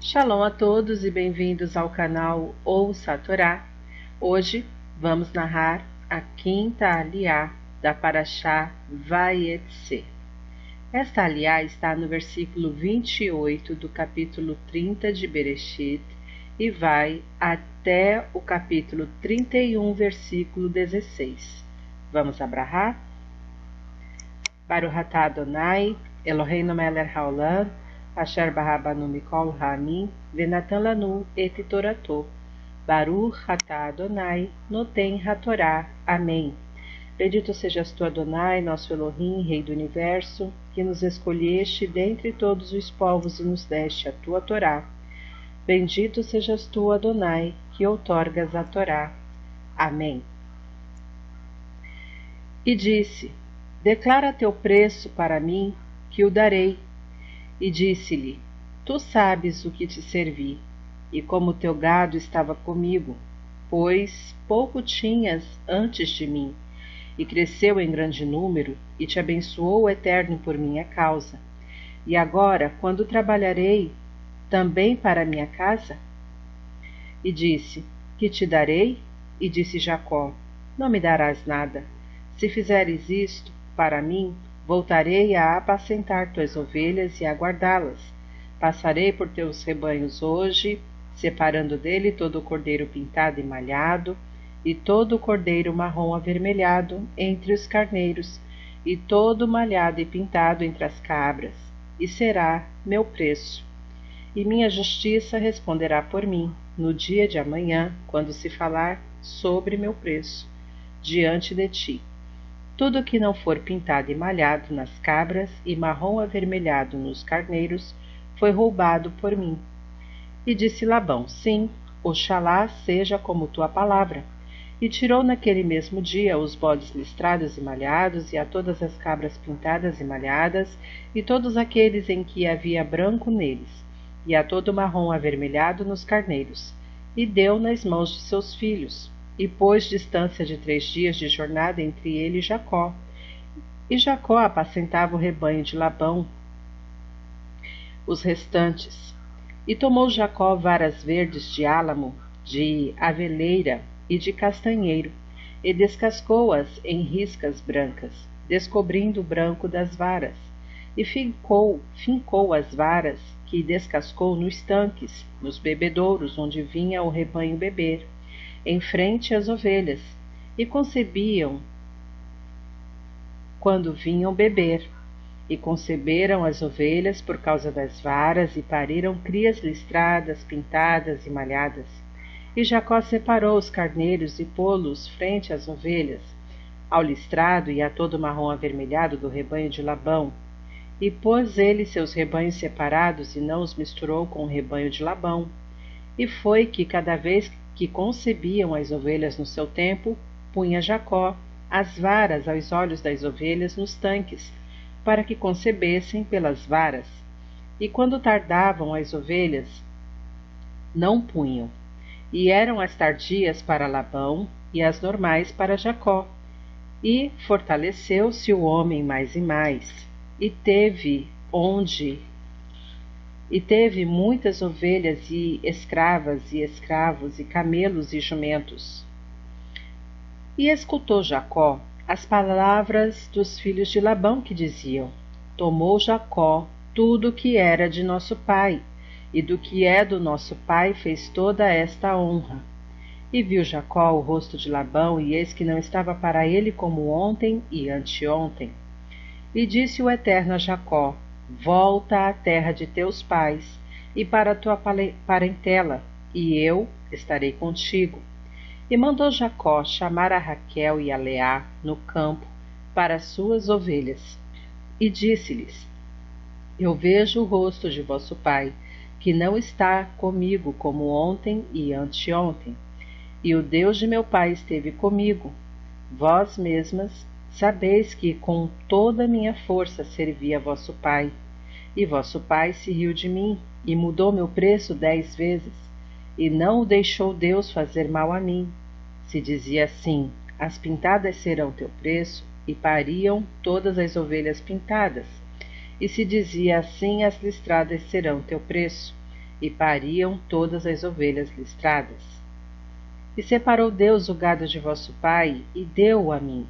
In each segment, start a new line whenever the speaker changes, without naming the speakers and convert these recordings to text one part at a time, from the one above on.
Shalom a todos e bem-vindos ao canal Ouça a Torá. Hoje vamos narrar a quinta aliá da Parashá Vayetze. Esta aliá está no versículo 28 do capítulo 30 de Bereshit e vai até o capítulo 31, versículo 16. Vamos abrahar? Baruch atah Adonai, Eloheinu melech haolam, Asher bará banu mikol ha'amim, venatan lanu et torato. Baruch atah Adonai, noten hatorá. Amém. Bendito sejas tu, Adonai, nosso Elohim, Rei do Universo, que nos escolheste dentre todos os povos e nos deste a tua Torá. Bendito sejas tu, Adonai, que outorgas a Torá. Amém. E disse: declara teu preço para mim, que o darei. E disse-lhe: tu sabes o que te servi, e como teu gado estava comigo, pois pouco tinhas antes de mim, e cresceu em grande número, e te abençoou o Eterno por minha causa. E agora, quando trabalharei também para minha casa? E disse: que te darei? E disse Jacó: não me darás nada. Se fizeres isto para mim, voltarei a apacentar tuas ovelhas e a guardá-las. Passarei por teus rebanhos hoje, separando dele todo o cordeiro pintado e malhado, e todo o cordeiro marrom avermelhado entre os carneiros, e todo malhado e pintado entre as cabras, e será meu preço. E minha justiça responderá por mim, no dia de amanhã, quando se falar sobre meu preço, diante de ti. Tudo que não for pintado e malhado nas cabras e marrom avermelhado nos carneiros foi roubado por mim. E disse Labão: sim, oxalá seja como tua palavra. E tirou naquele mesmo dia os bodes listrados e malhados, e a todas as cabras pintadas e malhadas, e todos aqueles em que havia branco neles, e a todo marrom avermelhado nos carneiros, e deu nas mãos de seus filhos. E pôs distância de 3 dias de jornada entre ele e Jacó. E Jacó apacentava o rebanho de Labão, os restantes. E tomou Jacó varas verdes de álamo, de aveleira e de castanheiro, e descascou-as em riscas brancas, descobrindo o branco das varas. E fincou as varas que descascou nos tanques, nos bebedouros, onde vinha o rebanho beber, em frente às ovelhas, e concebiam quando vinham beber. E conceberam as ovelhas por causa das varas, e pariram crias listradas, pintadas e malhadas. E Jacó separou os carneiros e pô-los frente às ovelhas, ao listrado e a todo marrom avermelhado do rebanho de Labão. E pôs ele seus rebanhos separados, e não os misturou com o rebanho de Labão. E foi que cada vez que concebiam as ovelhas no seu tempo, punha Jacó as varas aos olhos das ovelhas nos tanques, para que concebessem pelas varas. E quando tardavam as ovelhas, não punham. E eram as tardias para Labão e as normais para Jacó. E fortaleceu-se o homem mais e mais, e teve muitas ovelhas e escravas e escravos e camelos e jumentos. E escutou Jacó as palavras dos filhos de Labão que diziam: tomou Jacó tudo o que era de nosso pai, e do que é do nosso pai fez toda esta honra. E viu Jacó o rosto de Labão, e eis que não estava para ele como ontem e anteontem. E disse o Eterno a Jacó: volta à terra de teus pais e para a tua parentela, e eu estarei contigo. E mandou Jacó chamar a Raquel e a Leá no campo para as suas ovelhas. E disse-lhes: eu vejo o rosto de vosso pai, que não está comigo como ontem e anteontem. E o Deus de meu pai esteve comigo. Vós mesmas sabeis que com toda a minha força servi a vosso pai. E vosso pai se riu de mim, e mudou meu preço 10 vezes, e não o deixou Deus fazer mal a mim. Se dizia assim: as pintadas serão teu preço, e pariam todas as ovelhas pintadas. E se dizia assim: as listradas serão teu preço, e pariam todas as ovelhas listradas. E separou Deus o gado de vosso pai, e deu-o a mim.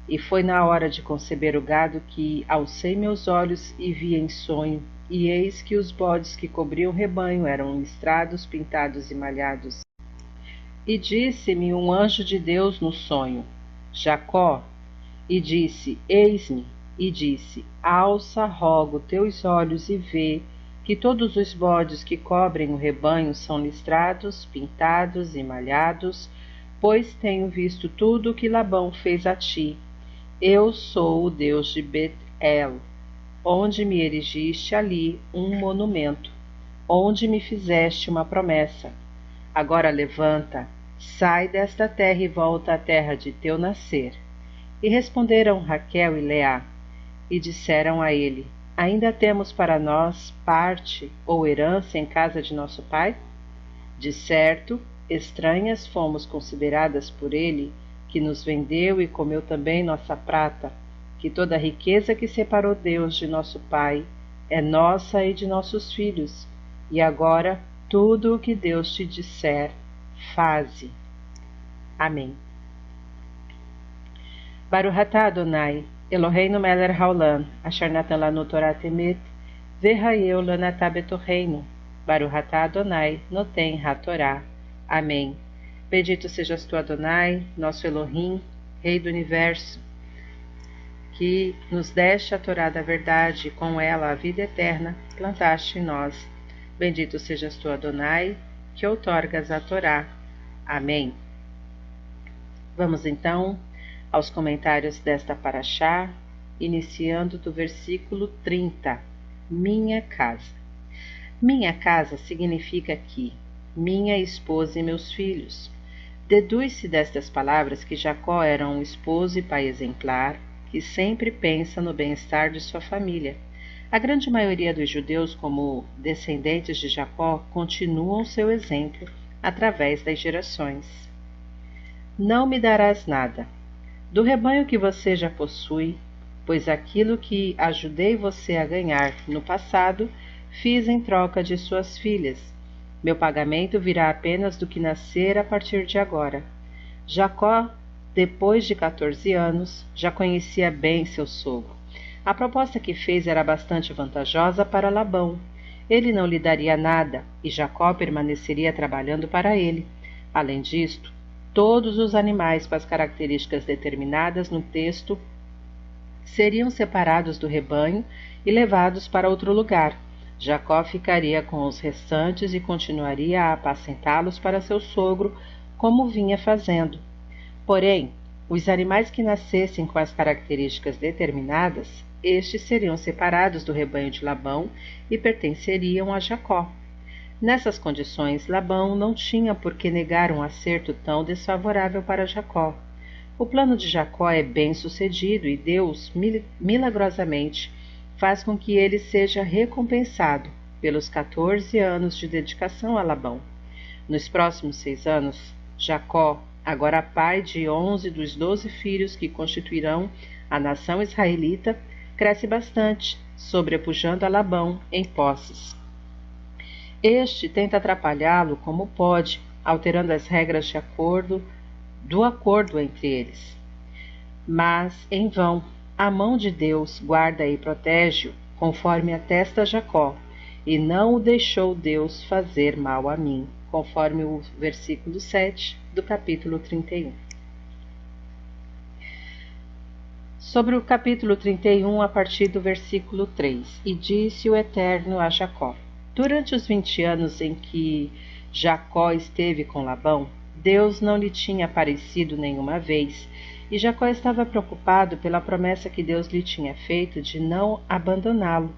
E foi na hora de conceber o gado que alcei meus olhos e vi em sonho, e eis que os bodes que cobriam o rebanho eram listrados, pintados e malhados. E disse-me um anjo de Deus no sonho: Jacó. E disse: Eis-me. E disse: Alça, rogo, teus olhos e vê que todos os bodes que cobrem o rebanho são listrados, pintados e malhados, pois tenho visto tudo o que Labão fez a ti. Eu sou o Deus de Bet-el, onde me erigiste ali um monumento, onde me fizeste uma promessa. Agora levanta, sai desta terra e volta à terra de teu nascer. E responderam Raquel e Leá, e disseram a ele: Ainda temos para nós parte ou herança em casa de nosso pai? De certo, estranhas fomos consideradas por ele, que nos vendeu e comeu também nossa prata, que toda a riqueza que separou Deus de nosso pai é nossa e de nossos filhos. E agora, tudo o que Deus te disser, faze. Amém. Baruch atah Adonai, Eloheinu melech haolam, asher natan lanu Torat emet, v'hayeu lanatah betorreinu. Baruch atah Adonai, noten hatorá. Amém. Bendito sejas tu, Adonai, nosso Elohim, Rei do Universo, que nos deste a Torá da verdade e com ela a vida eterna plantaste em nós. Bendito sejas tu, Adonai, que outorgas a Torá. Amém. Vamos então aos comentários desta paraxá, iniciando do versículo 30. Minha casa. Minha casa significa aqui minha esposa e meus filhos. Deduz-se destas palavras que Jacó era um esposo e pai exemplar, que sempre pensa no bem-estar de sua família. A grande maioria dos judeus, como descendentes de Jacó, continuam seu exemplo através das gerações. Não me darás nada do rebanho que você já possui, pois aquilo que ajudei você a ganhar no passado, fiz em troca de suas filhas. Meu pagamento virá apenas do que nascer a partir de agora. Jacó, depois de 14 anos, já conhecia bem seu sogro. A proposta que fez era bastante vantajosa para Labão. Ele não lhe daria nada, e Jacó permaneceria trabalhando para ele. Além disto, todos os animais com as características determinadas no texto seriam separados do rebanho e levados para outro lugar. Jacó ficaria com os restantes e continuaria a apacentá-los para seu sogro, como vinha fazendo. Porém, os animais que nascessem com as características determinadas, estes seriam separados do rebanho de Labão e pertenceriam a Jacó. Nessas condições, Labão não tinha por que negar um acerto tão desfavorável para Jacó. O plano de Jacó é bem sucedido e Deus, milagrosamente, faz com que ele seja recompensado pelos 14 anos de dedicação a Labão. Nos próximos 6 anos, Jacó, agora pai de 11 dos 12 filhos que constituirão a nação israelita, cresce bastante, sobrepujando a Labão em posses. Este tenta atrapalhá-lo como pode, alterando as regras do acordo entre eles. Mas, em vão, a mão de Deus guarda e protege-o, conforme atesta Jacó, e não o deixou Deus fazer mal a mim, conforme o versículo 7 do capítulo 31. Sobre o capítulo 31, a partir do versículo 3, e disse o Eterno a Jacó: Durante os 20 anos em que Jacó esteve com Labão, Deus não lhe tinha aparecido nenhuma vez, e Jacó estava preocupado pela promessa que Deus lhe tinha feito de não abandoná-lo.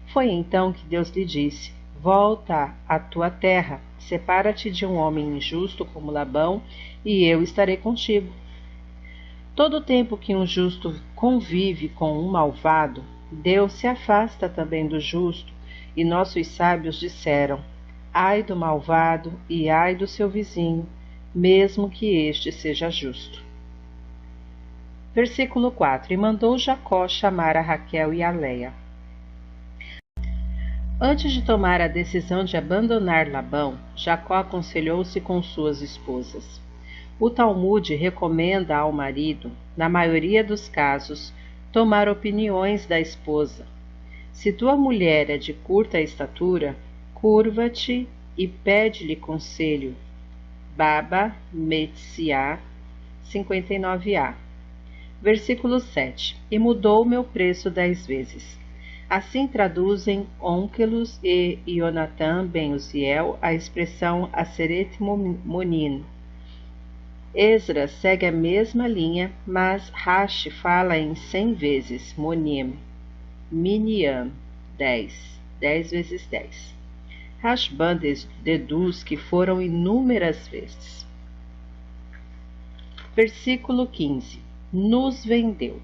Foi então que Deus lhe disse: Volta à tua terra, separa-te de um homem injusto como Labão, e eu estarei contigo. Todo o tempo que um justo convive com um malvado, Deus se afasta também do justo, e nossos sábios disseram: Ai do malvado e ai do seu vizinho, mesmo que este seja justo. Versículo 4: E mandou Jacó chamar a Raquel e a Leia. Antes de tomar a decisão de abandonar Labão, Jacó aconselhou-se com suas esposas. O Talmude recomenda ao marido, na maioria dos casos, tomar opiniões da esposa. Se tua mulher é de curta estatura, curva-te e pede-lhe conselho. Baba Metsiá 59a. Versículo 7. E mudou meu preço 10 vezes. Assim traduzem Onkelos e Yonatan ben Uziel a expressão Aseret Monin. Esdras segue a mesma linha, mas Rashi fala em 100 vezes Monim. Minyan 10 vezes 10. Rashban deduz que foram inúmeras vezes. Versículo 15. Nos vendeu.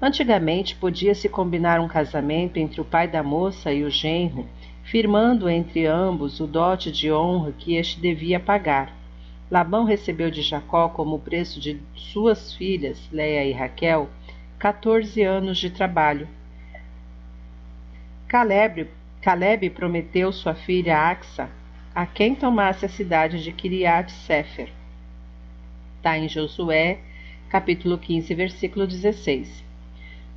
Antigamente podia-se combinar um casamento entre o pai da moça e o genro, firmando entre ambos o dote de honra que este devia pagar. Labão recebeu de Jacó como preço de suas filhas, Leia e Raquel, 14 anos de trabalho. Caleb prometeu sua filha Axa a quem tomasse a cidade de Kiriat Sefer. Está em Josué, capítulo 15, versículo 16.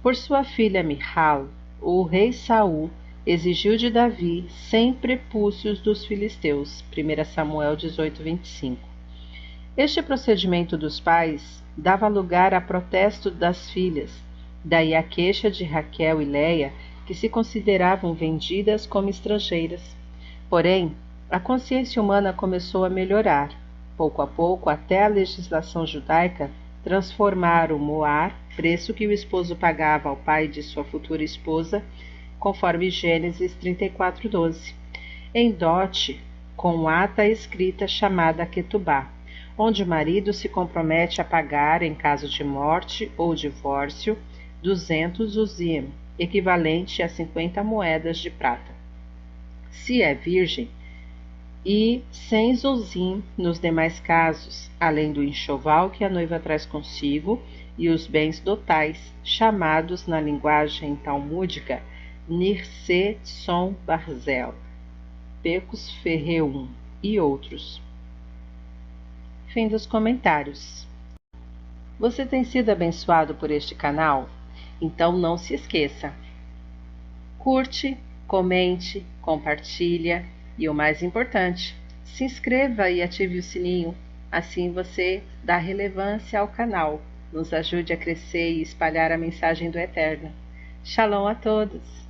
Por sua filha Michal, o rei Saul exigiu de Davi 100 prepúcios dos filisteus. 1 Samuel 18, 25. Este procedimento dos pais dava lugar a protesto das filhas, daí a queixa de Raquel e Leia, que se consideravam vendidas como estrangeiras. Porém, a consciência humana começou a melhorar, pouco a pouco, até a legislação judaica transformar o moar, preço que o esposo pagava ao pai de sua futura esposa, conforme Gênesis 34:12, em dote com ata escrita chamada Ketubá, onde o marido se compromete a pagar, em caso de morte ou divórcio, 200 uzim, equivalente a 50 moedas de prata, se é virgem, e 100 uzim nos demais casos, além do enxoval que a noiva traz consigo e os bens dotais, chamados na linguagem talmúdica Nirse Tson Barzel, Pecos Ferreum e outros. Fim dos comentários. Você tem sido abençoado por este canal? Então não se esqueça. Curte, comente, compartilha e o mais importante, se inscreva e ative o sininho. Assim você dá relevância ao canal, nos ajude a crescer e espalhar a mensagem do Eterno. Shalom a todos!